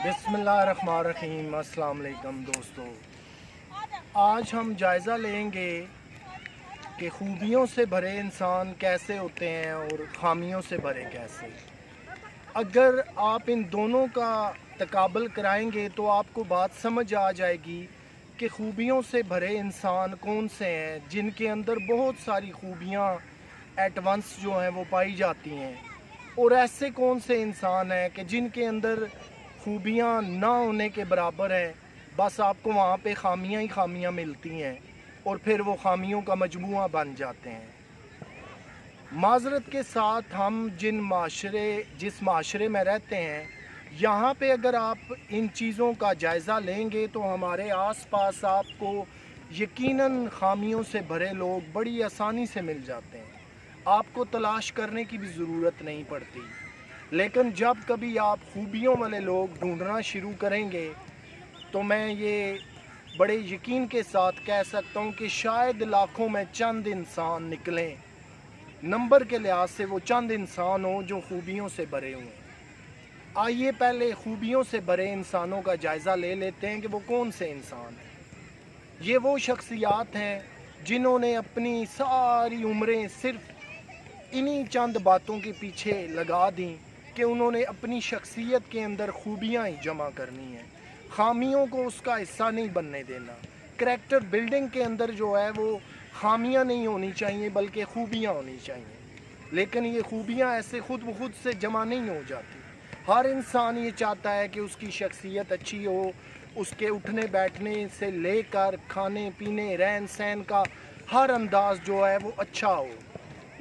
बिस्मिल्लाहिर्रहमानिर्रहीम। अस्सलाम वालेकुम दोस्तों, आज हम जायज़ा लेंगे कि खूबियों से भरे इंसान कैसे होते हैं और ख़ामियों से भरे कैसे। अगर आप इन दोनों का तकाबल कराएंगे तो आपको बात समझ आ जाएगी कि खूबियों से भरे इंसान कौन से हैं जिनके अंदर बहुत सारी खूबियाँ एट वंस जो हैं वो पाई जाती हैं, और ऐसे कौन से इंसान हैं कि जिनके अंदर खूबियाँ ना होने के बराबर हैं, बस आपको वहाँ पे खामियाँ ही खामियाँ मिलती हैं और फिर वो खामियों का मजमूआ बन जाते हैं। माज़रत के साथ हम जिस माशरे में रहते हैं, यहाँ पे अगर आप इन चीज़ों का जायज़ा लेंगे तो हमारे आसपास आपको यकीनन खामियों से भरे लोग बड़ी आसानी से मिल जाते हैं, आपको तलाश करने की भी ज़रूरत नहीं पड़ती। लेकिन जब कभी आप खूबियों वाले लोग ढूंढना शुरू करेंगे तो मैं ये बड़े यकीन के साथ कह सकता हूँ कि शायद लाखों में चंद इंसान निकलें, नंबर के लिहाज से वो चंद इंसान हों जो खूबियों से भरे हुए हैं। आइए पहले खूबियों से भरे इंसानों का जायज़ा ले लेते हैं कि वो कौन से इंसान हैं। ये वो शख्सियात हैं जिन्होंने अपनी सारी उम्रें सिर्फ इन्हीं चंद बातों के पीछे लगा दी कि उन्होंने अपनी शख्सियत के अंदर खूबियाँ ही जमा करनी हैं, खामियों को उसका हिस्सा नहीं बनने देना। करैक्टर बिल्डिंग के अंदर जो है वो खामियाँ नहीं होनी चाहिए बल्कि खूबियाँ होनी चाहिए। लेकिन ये खूबियाँ ऐसे खुद ब खुद से जमा नहीं हो जाती। हर इंसान ये चाहता है कि उसकी शख्सियत अच्छी हो, उसके उठने बैठने से लेकर खाने पीने रहन सहन का हर अंदाज़ जो है वो अच्छा हो।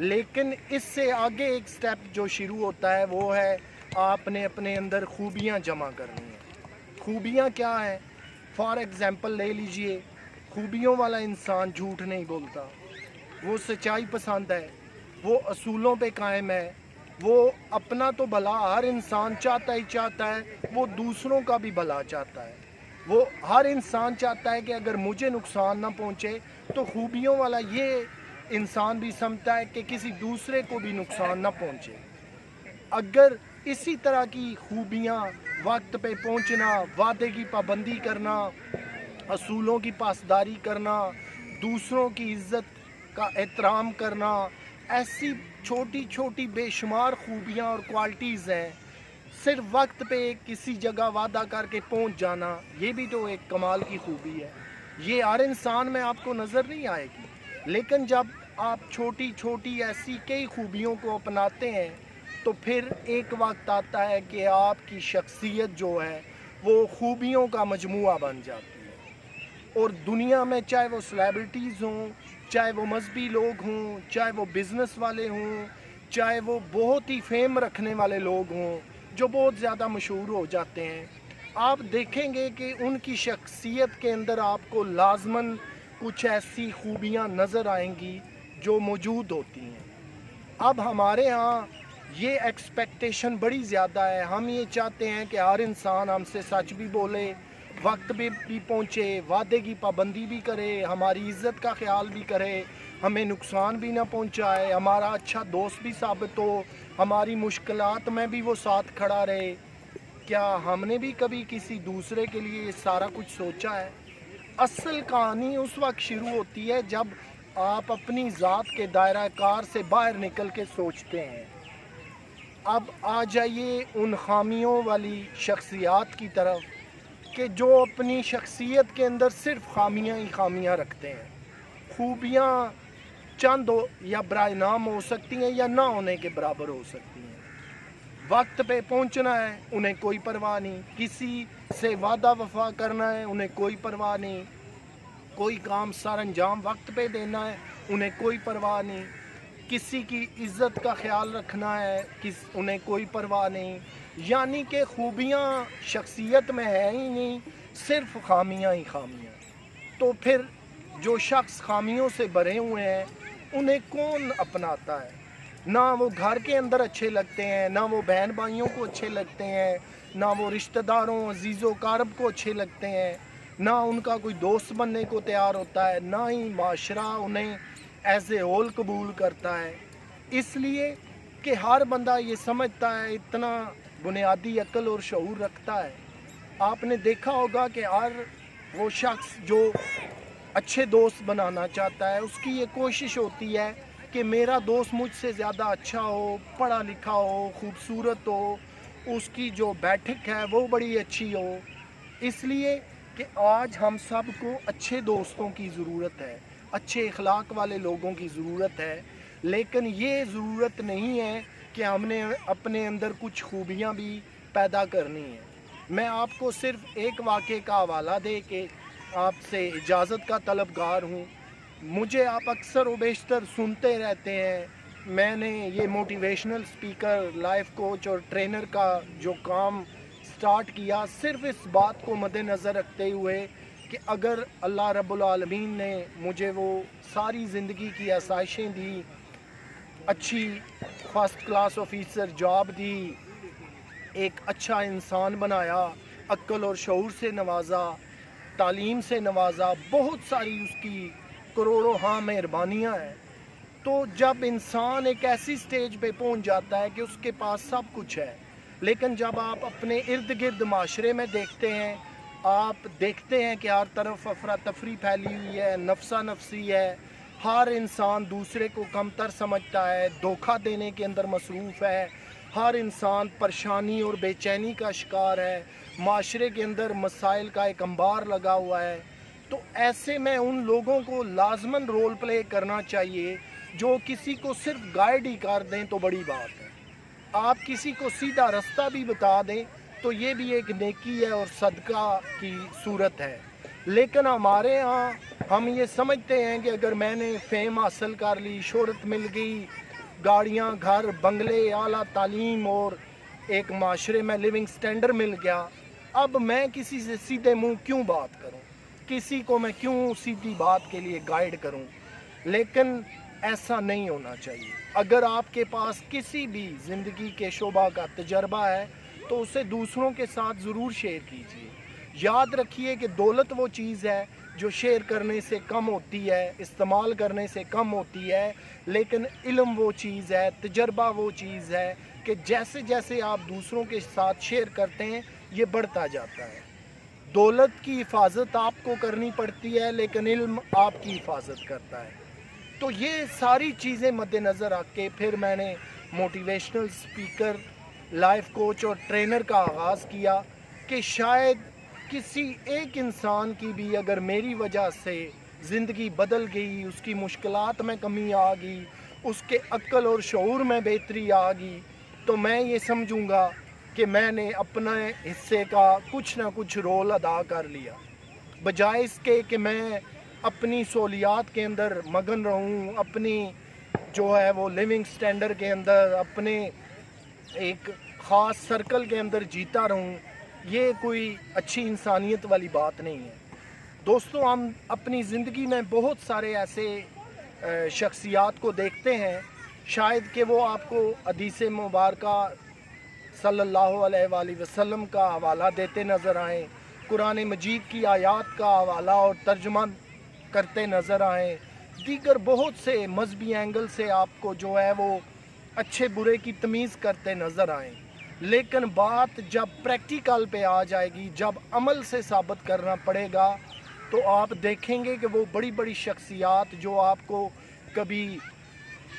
लेकिन इससे आगे एक स्टेप जो शुरू होता है वो है आपने अपने अंदर खूबियाँ जमा करनी हैं। खूबियाँ क्या हैं? फॉर एग्ज़ाम्पल ले लीजिए, खूबियों वाला इंसान झूठ नहीं बोलता, वो सच्चाई पसंद है, वो असूलों पे कायम है, वो अपना तो भला हर इंसान चाहता ही चाहता है, वो दूसरों का भी भला चाहता है। वो हर इंसान चाहता है कि अगर मुझे नुकसान ना पहुँचे, तो खूबियों वाला ये इंसान भी समझता है कि किसी दूसरे को भी नुकसान ना पहुँचे। अगर इसी तरह की खूबियाँ, वक्त पे पहुँचना, वादे की पाबंदी करना, असूलों की पासदारी करना, दूसरों की इज़्ज़त का एहतराम करना, ऐसी छोटी छोटी बेशुमार खूबियाँ और क्वालिटीज़ हैं। सिर्फ वक्त पे किसी जगह वादा करके पहुँच जाना, ये भी तो एक कमाल की खूबी है। ये हर इंसान में आपको नज़र नहीं आएगी, लेकिन जब आप छोटी छोटी ऐसी कई खूबियों को अपनाते हैं तो फिर एक वक्त आता है कि आपकी शख्सियत जो है वो खूबियों का मजमूआ बन जाती है। और दुनिया में चाहे वो सेलिब्रिटीज़ हों, चाहे वो मजहबी लोग हों, चाहे वो बिज़नेस वाले हों, चाहे वो बहुत ही फेम रखने वाले लोग हों जो बहुत ज़्यादा मशहूर हो जाते हैं, आप देखेंगे कि उनकी शख्सियत के अंदर आपको लाजमन कुछ ऐसी खूबियाँ नज़र आएंगी जो मौजूद होती हैं। अब हमारे यहाँ ये एक्सपेक्टेशन बड़ी ज़्यादा है, हम ये चाहते हैं कि हर इंसान हमसे सच भी बोले, वक्त पे भी पहुँचे, वादे की पाबंदी भी करे, हमारी इज़्ज़त का ख्याल भी करे, हमें नुकसान भी ना पहुँचाए, हमारा अच्छा दोस्त भी साबित हो, हमारी मुश्किलात में भी वो साथ खड़ा रहे। क्या हमने भी कभी किसी दूसरे के लिए ये सारा कुछ सोचा है? असल कहानी उस वक्त शुरू होती है जब आप अपनी ज़ात के दायरा कार से बाहर निकल के सोचते हैं। अब आ जाइए उन खामियों वाली शख्सियात की तरफ कि जो अपनी शख्सियत के अंदर सिर्फ खामियां ही खामियां रखते हैं। खूबियां चंद या बराए नाम हो सकती हैं या ना होने के बराबर हो सकती हैं। वक्त पे पहुंचना है, उन्हें कोई परवाह नहीं, किसी से वादा वफा करना है, उन्हें कोई परवाह नहीं, कोई काम सर अंजाम वक्त पे देना है, उन्हें कोई परवाह नहीं, किसी की इज़्ज़त का ख्याल रखना है, उन्हें कोई परवाह नहीं। यानी कि खूबियाँ शख्सियत में है ही नहीं, सिर्फ खामियाँ ही खामियाँ। तो फिर जो शख्स खामियों से भरे हुए हैं उन्हें कौन अपनाता है? ना वो घर के अंदर अच्छे लगते हैं, ना वो बहन भाइयों को अच्छे लगते हैं, ना वो रिश्तेदारों अजीज़ों कारब को अच्छे लगते हैं, ना उनका कोई दोस्त बनने को तैयार होता है, ना ही माशरा उन्हें एज ए होल कबूल करता है। इसलिए कि हर बंदा ये समझता है, इतना बुनियादी अक्ल और शऊर रखता है आपने देखा होगा कि हर वो शख्स जो अच्छे दोस्त बनाना चाहता है, उसकी ये कोशिश होती है कि मेरा दोस्त मुझसे ज़्यादा अच्छा हो, पढ़ा लिखा हो, खूबसूरत हो, उसकी जो बैठक है वो बड़ी अच्छी हो। इसलिए कि आज हम सब को अच्छे दोस्तों की ज़रूरत है, अच्छे इखलाक वाले लोगों की ज़रूरत है। लेकिन ये ज़रूरत नहीं है कि हमने अपने अंदर कुछ खूबियाँ भी पैदा करनी है। मैं आपको सिर्फ़ एक वाक़े का हवाला दे के आपसे इजाज़त का तलबगार हूँ। मुझे आप अक्सर व बेशतर सुनते रहते हैं। मैंने ये मोटिवेशनल स्पीकर, लाइफ कोच और ट्रेनर का जो काम स्टार्ट किया, सिर्फ़ इस बात को मद्देनज़र रखते हुए कि अगर अल्लाह रब्बुल आलमीन ने मुझे वो सारी ज़िंदगी की आसाइशें दी, अच्छी फर्स्ट क्लास ऑफिसर जॉब दी, एक अच्छा इंसान बनाया, अक्ल और शऊर से नवाजा, तालीम से नवाजा, बहुत सारी उसकी करोड़ों हाँ मेहरबानियाँ हैं। तो जब इंसान एक ऐसी स्टेज पे पहुंच जाता है कि उसके पास सब कुछ है, लेकिन जब आप अपने इर्द गिर्द माशरे में देखते हैं, आप देखते हैं कि हर तरफ अफरा तफरी फैली हुई है, नफसा नफसी है, हर इंसान दूसरे को कमतर समझता है, धोखा देने के अंदर मसरूफ़ है, हर इंसान परेशानी और बेचैनी का शिकार है, माशरे के अंदर मसाइल का एक अंबार लगा हुआ है। तो ऐसे में उन लोगों को लाजमन रोल प्ले करना चाहिए जो किसी को सिर्फ गाइड ही कर दें तो बड़ी बात है। आप किसी को सीधा रास्ता भी बता दें तो ये भी एक नेकी है और सदका की सूरत है। लेकिन हमारे यहाँ हम ये समझते हैं कि अगर मैंने फेम हासिल कर ली, शोहरत मिल गई, गाड़ियाँ, घर, बंगले, आला तालीम और एक माशरे में लिविंग स्टैंडर्ड मिल गया, अब मैं किसी से सीधे मुंह क्यों बात करूं, किसी को मैं क्यों सीधी बात के लिए गाइड करूं। लेकिन ऐसा नहीं होना चाहिए। अगर आपके पास किसी भी ज़िंदगी के शोबा का तजर्बा है तो उसे दूसरों के साथ ज़रूर शेयर कीजिए। याद रखिए कि दौलत वो चीज़ है जो शेयर करने से कम होती है, इस्तेमाल करने से कम होती है, लेकिन इल्म वो चीज़ है, तजर्बा वो चीज़ है कि जैसे जैसे आप दूसरों के साथ शेयर करते हैं ये बढ़ता जाता है। दौलत की हिफाजत आपको करनी पड़ती है, लेकिन इल्म आपकी हिफाजत करता है। तो ये सारी चीज़ें मद्देनज़र रख के फिर मैंने मोटिवेशनल स्पीकर, लाइफ कोच और ट्रेनर का आगाज़ किया कि शायद किसी एक इंसान की भी अगर मेरी वजह से ज़िंदगी बदल गई, उसकी मुश्किलात में कमी आ गई, उसके अक्ल और शऊर में बेहतरी आ गई, तो मैं ये समझूंगा कि मैंने अपने हिस्से का कुछ ना कुछ रोल अदा कर लिया। बजाय इसके कि मैं अपनी सहूलियात के अंदर मगन रहूं, अपनी जो है वो लिविंग स्टैंडर्ड के अंदर, अपने एक ख़ास सर्कल के अंदर जीता रहूं, ये कोई अच्छी इंसानियत वाली बात नहीं है। दोस्तों, हम अपनी ज़िंदगी में बहुत सारे ऐसे शख्सियात को देखते हैं, शायद कि वो आपको हदीस मुबारका सल्लल्लाहु अलैहि वसल्लम का हवाला देते नज़र आएँ, कुरान मजीद की आयात का हवाला और तर्जुमा करते नज़र आएँ, दीगर बहुत से मजहबी एंगल से आपको जो है वो अच्छे बुरे की तमीज़ करते नज़र आएँ। लेकिन बात जब प्रैक्टिकल पे आ जाएगी, जब अमल से साबित करना पड़ेगा, तो आप देखेंगे कि वो बड़ी बड़ी शख्सियात जो आपको कभी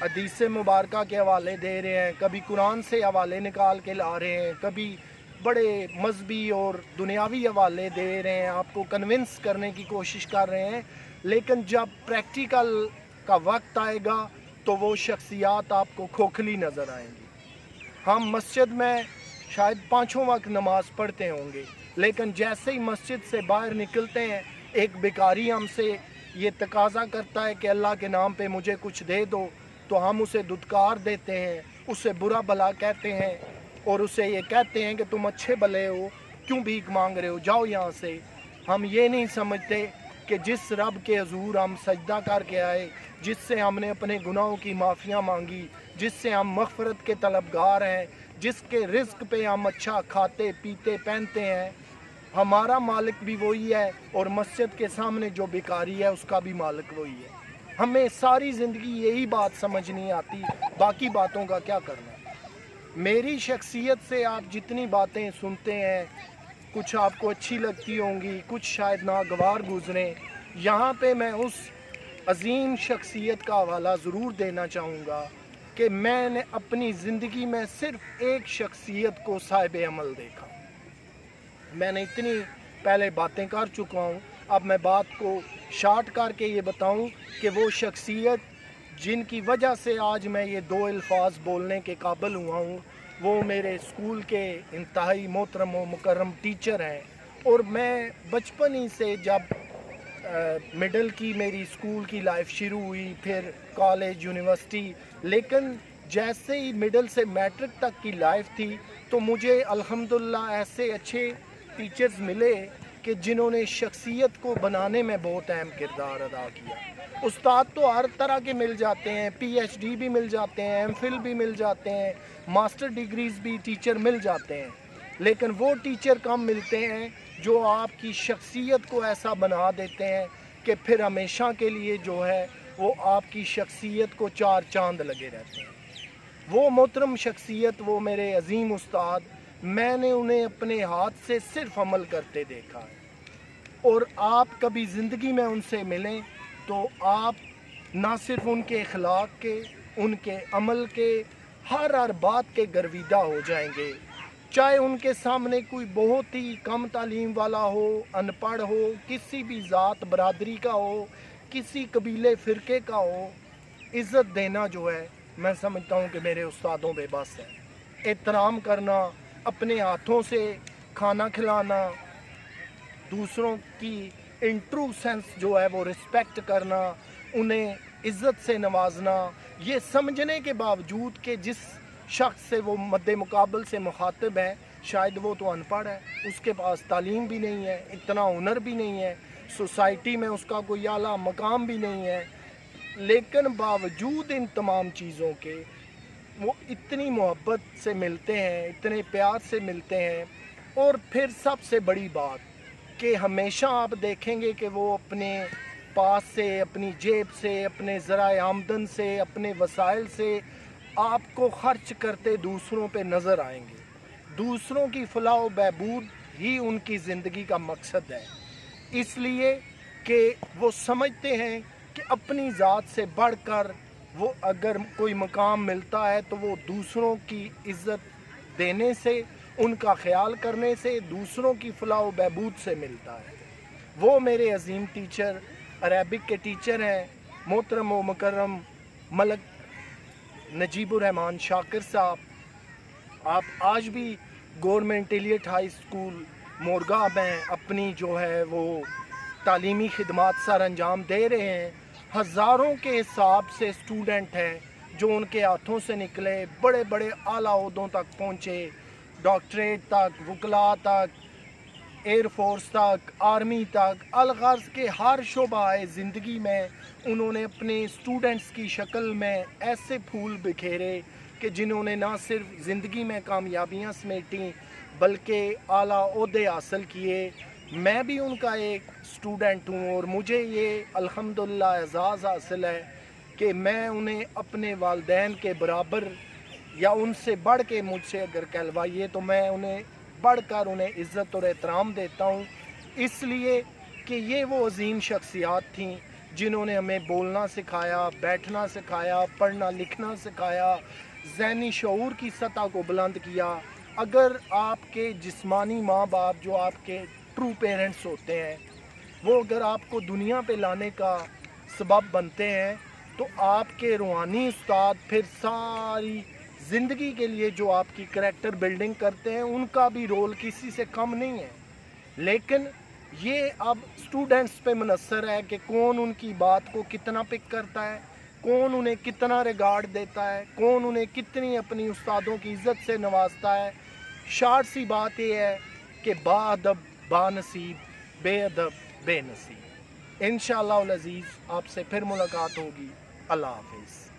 हदीस मुबारका के हवाले दे रहे हैं, कभी कुरान से हवाले निकाल के ला रहे हैं, कभी बड़े मजहबी और दुनियावी हवाले दे रहे हैं, आपको कन्विंस करने की कोशिश कर रहे हैं, लेकिन जब प्रैक्टिकल का वक्त आएगा तो वो शख्सियात आपको खोखली नज़र आएंगी। हम मस्जिद में शायद 5 वक्त नमाज पढ़ते होंगे, लेकिन जैसे ही मस्जिद से बाहर निकलते हैं, एक भिखारी हमसे ये तकाजा करता है कि अल्लाह के नाम पे मुझे कुछ दे दो, तो हम उसे दुत्कार देते हैं, उसे बुरा भला कहते हैं और उसे ये कहते हैं कि तुम अच्छे भले हो, क्यों भीख मांग रहे हो, जाओ यहाँ से। हम ये नहीं समझते कि जिस रब के हजूर हम सजदा करके आए, जिससे हमने अपने गुनाहों की माफ़ियाँ मांगी, जिससे हम मग़फ़िरत के तलबगार हैं, जिसके रिज़्क़ पे हम अच्छा खाते पीते पहनते हैं, हमारा मालिक भी वही है और मस्जिद के सामने जो भिखारी है उसका भी मालिक वही है। हमें सारी ज़िंदगी यही बात समझ नहीं आती, बाकी बातों का क्या करना। मेरी शख्सियत से आप जितनी बातें सुनते हैं, कुछ आपको अच्छी लगती होंगी, कुछ शायद नागवार गुजरें। यहाँ पे मैं उस अजीम शख्सियत का हवाला ज़रूर देना चाहूँगा कि मैंने अपनी ज़िंदगी में सिर्फ़ एक शख्सियत को साहिब अमल देखा। मैंने इतनी पहले बातें कर चुका हूँ, अब मैं बात को शार्ट करके ये बताऊँ कि वो शख्सियत जिनकी वजह से आज मैं ये दो अल्फाज बोलने के काबिल हुआ हूँ, वो मेरे स्कूल के इंतहाई मोहतरम व मुकर्रम टीचर हैं। और मैं बचपन ही से जब मिडल की मेरी स्कूल की लाइफ शुरू हुई, फिर कॉलेज, यूनिवर्सिटी, लेकिन जैसे ही मिडल से मैट्रिक तक की लाइफ थी तो मुझे अल्हम्दुलिल्लाह ऐसे अच्छे टीचर्स मिले कि जिन्होंने शख्सियत को बनाने में बहुत अहम किरदार अदा किया। उस्ताद तो हर तरह के मिल जाते हैं, PhD भी मिल जाते हैं, MPhil भी मिल जाते हैं, मास्टर डिग्रीज भी टीचर मिल जाते हैं, लेकिन वो टीचर कम मिलते हैं जो आपकी शख्सियत को ऐसा बना देते हैं कि फिर हमेशा के लिए जो है वो आपकी शख्सियत को चार चांद लगे रहते हैं। वो मोहतरम शख्सियत, वो मेरे अजीम उस्ताद, मैंने उन्हें अपने हाथ से सिर्फ अमल करते देखा है। और आप कभी ज़िंदगी में उनसे मिलें तो आप ना सिर्फ उनके अखलाक के, उनके अमल के, हर बात के गर्विदा हो जाएंगे। चाहे उनके सामने कोई बहुत ही कम तालीम वाला हो, अनपढ़ हो, किसी भी ज़ात बरादरी का हो, किसी कबीले फ़िरके का हो, इज़्ज़त देना जो है मैं समझता हूँ कि मेरे उस्तादों पे बस है। एहतराम करना, अपने हाथों से खाना खिलाना, दूसरों की इन ट्रू सेंस जो है वो रिस्पेक्ट करना, उन्हें इज़्ज़त से नवाजना, ये समझने के बावजूद कि जिस शख्स से वो मद्दे मुकाबल से मुखातिब है शायद वो तो अनपढ़ है, उसके पास तालीम भी नहीं है, इतना हुनर भी नहीं है, सोसाइटी में उसका कोई आला मकाम भी नहीं है, लेकिन बावजूद इन तमाम चीज़ों के वो इतनी मोहब्बत से मिलते हैं, इतने प्यार से मिलते हैं। और फिर सबसे बड़ी बात कि हमेशा आप देखेंगे कि वो अपने पास से, अपनी जेब से, अपने ज़राए आमदन से, अपने वसाइल से आपको खर्च करते दूसरों पे नज़र आएंगे। दूसरों की फलाह व बहबूद ही उनकी ज़िंदगी का मकसद है, इसलिए कि वो समझते हैं कि अपनी ज़ात से बढ़कर वो अगर कोई मकाम मिलता है तो वो दूसरों की इज़्ज़त देने से, उनका ख्याल करने से, दूसरों की फलाह व बहबूद से मिलता है। वो मेरे अजीम टीचर, अरबिक के टीचर हैं, मोहतरम व मुकर्रम मलक नजीबुर रहमान शाकिर साहब। आप आज भी government Elliot high school Morgaon में अपनी जो है वो तालीमी खिदमात सर अंजाम दे रहे हैं। हज़ारों के हिसाब से स्टूडेंट हैं जो उनके हाथों से निकले, बड़े बड़े आला ओहदों तक पहुँचे, डॉक्टरेट तक, वकला तक, एयर फोर्स तक, आर्मी तक, अलगर्ज के हर शोबाए ज़िंदगी में उन्होंने अपने स्टूडेंट्स की शक्ल में ऐसे फूल बिखेरे कि जिन्होंने ना सिर्फ ज़िंदगी में कामयाबियाँ समेटी बल्कि आला ओहदे हासिल किए। मैं भी उनका एक स्टूडेंट हूँ और मुझे ये अल्हम्दुलिल्लाह एजाज़ हासिल है कि मैं उन्हें अपने वालिदैन के बराबर या उनसे बढ़ के मुझसे अगर कहलवाइए तो मैं उन्हें बढ़कर उन्हें इज़्ज़त और एहतराम देता हूँ, इसलिए कि ये वो अजीम शख्सियात थीं जिन्होंने हमें बोलना सिखाया, बैठना सिखाया, पढ़ना लिखना सिखाया, ज़हनी शऊर की सतह को बुलंद किया। अगर आपके जिस्मानी माँ बाप जो आपके ट्रू पेरेंट्स होते हैं वो अगर आपको दुनिया पे लाने का सबब बनते हैं तो आपके रूहानी उस्ताद फिर सारी ज़िंदगी के लिए जो आपकी करैक्टर बिल्डिंग करते हैं उनका भी रोल किसी से कम नहीं है। लेकिन ये अब स्टूडेंट्स पे मुनस्सर है कि कौन उनकी बात को कितना पिक करता है, कौन उन्हें कितना रिगार्ड देता है, कौन उन्हें कितनी अपनी उस्तादों की इज़्ज़त से नवाजता है। शार्ट सी बात यह है कि बाअदब बानसीब, बेअदब बेनसीब। इंशाअल्लाह अज़ीज़ आपसे फिर मुलाकात होगी। अल्लाह हाफ़िज़।